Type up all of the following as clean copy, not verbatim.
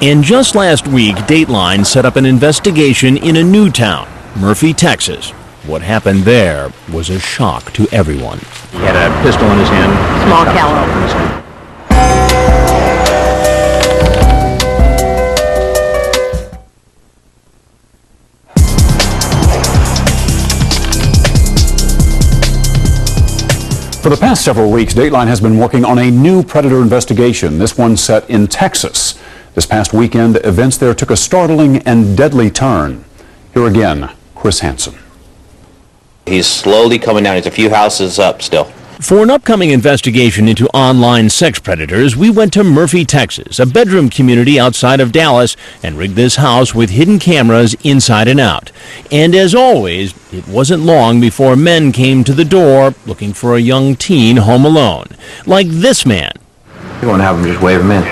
And just last week, Dateline set up an investigation in a new town, Murphy, Texas. What happened there was a shock to everyone. He had a pistol in his hand. Small caliber. For the past several weeks, Dateline has been working on a new predator investigation, this one set in Texas. This past weekend, events there took a startling and deadly turn. Here again, Chris Hansen. He's slowly coming down. He's a few houses up still. For an upcoming investigation into online sex predators, we went to Murphy, Texas, a bedroom community outside of Dallas, and rigged this house with hidden cameras inside and out. And as always, it wasn't long before men came to the door looking for a young teen home alone. Like this man. You want to have him just wave him in.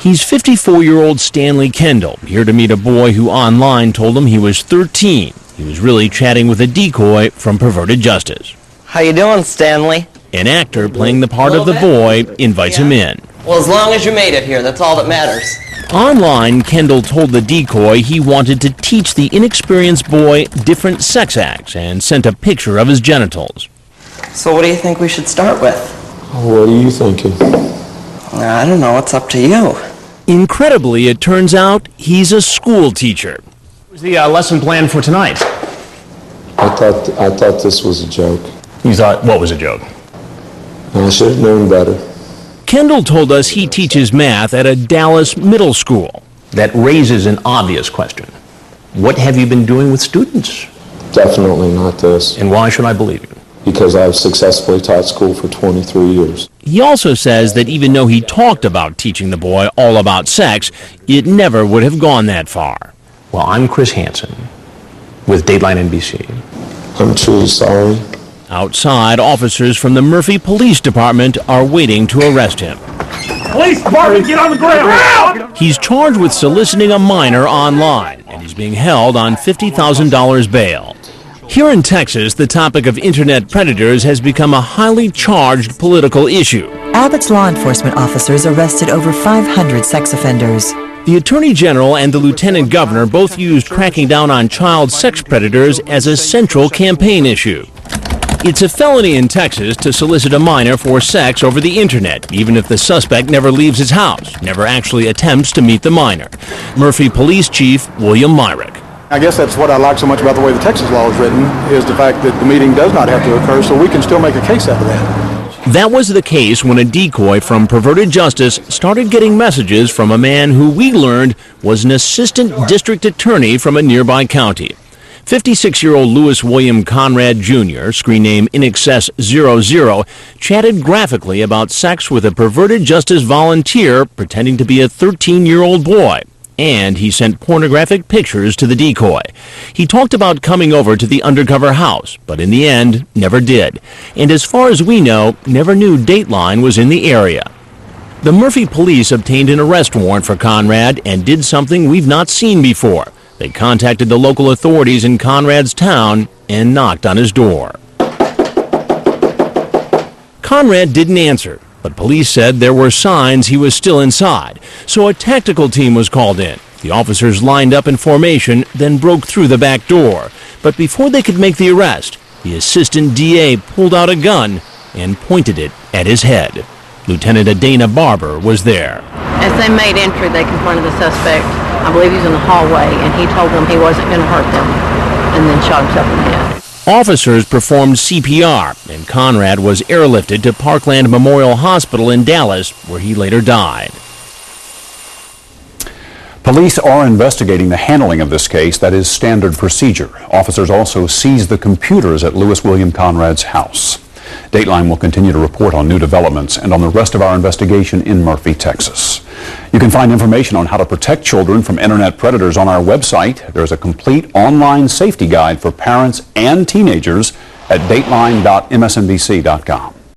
He's 54-year-old Stanley Kendall, here to meet a boy who online told him he was 13. He was really chatting with a decoy from Perverted Justice. How you doing, Stanley? An actor playing the part of the boy invites him in. Well, as long as you made it here, that's all that matters. Online, Kendall told the decoy he wanted to teach the inexperienced boy different sex acts and sent a picture of his genitals. So what do you think we should start with? What are you thinking? I don't know. It's up to you. Incredibly, it turns out he's a school teacher. What was the lesson plan for tonight? I thought this was a joke. You thought what was a joke? I should have known better. Kendall told us he teaches math at a Dallas middle school. That raises an obvious question. What have you been doing with students? Definitely not this. And why should I believe you? Because I've successfully taught school for 23 years. He also says that even though he talked about teaching the boy all about sex, it never would have gone that far. Well, I'm Chris Hansen with Dateline NBC. I'm truly sorry. Outside, officers from the Murphy Police Department are waiting to arrest him. Police department, get on the ground! He's charged with soliciting a minor online, and he's being held on $50,000 bail. Here in Texas, the topic of internet predators has become a highly charged political issue. Abbott's law enforcement officers arrested over 500 sex offenders. The Attorney General and the Lieutenant Governor both used cracking down on child sex predators as a central campaign issue. It's a felony in Texas to solicit a minor for sex over the internet, even if the suspect never leaves his house, never actually attempts to meet the minor. Murphy Police Chief William Myrick. I guess that's what I like so much about the way the Texas law is written, is the fact that the meeting does not have to occur, so we can still make a case out of that. That was the case when a decoy from Perverted Justice started getting messages from a man who we learned was an assistant district attorney from a nearby county. 56-year-old Louis William Conrad Jr., screen name InXS00, chatted graphically about sex with a Perverted Justice volunteer pretending to be a 13-year-old boy. And he sent pornographic pictures to the decoy. He talked about coming over to the undercover house, but in the end, never did. And as far as we know, never knew Dateline was in the area. The Murphy police obtained an arrest warrant for Conrad and did something we've not seen before. They contacted the local authorities in Conrad's town and knocked on his door. Conrad didn't answer, but police said there were signs he was still inside, so a tactical team was called in. The officers lined up in formation, then broke through the back door. But before they could make the arrest, the assistant DA pulled out a gun and pointed it at his head. Lieutenant Adana Barber was there. As they made entry, they confronted the suspect. I believe he was in the hallway, and he told them he wasn't going to hurt them, and then shot himself in the head. Officers performed CPR, and Conrad was airlifted to Parkland Memorial Hospital in Dallas, where he later died. Police are investigating the handling of this case. That is standard procedure. Officers also seized the computers at Louis William Conrad's house. Dateline will continue to report on new developments and on the rest of our investigation in Murphy, Texas. You can find information on how to protect children from internet predators on our website. There's a complete online safety guide for parents and teenagers at dateline.msnbc.com.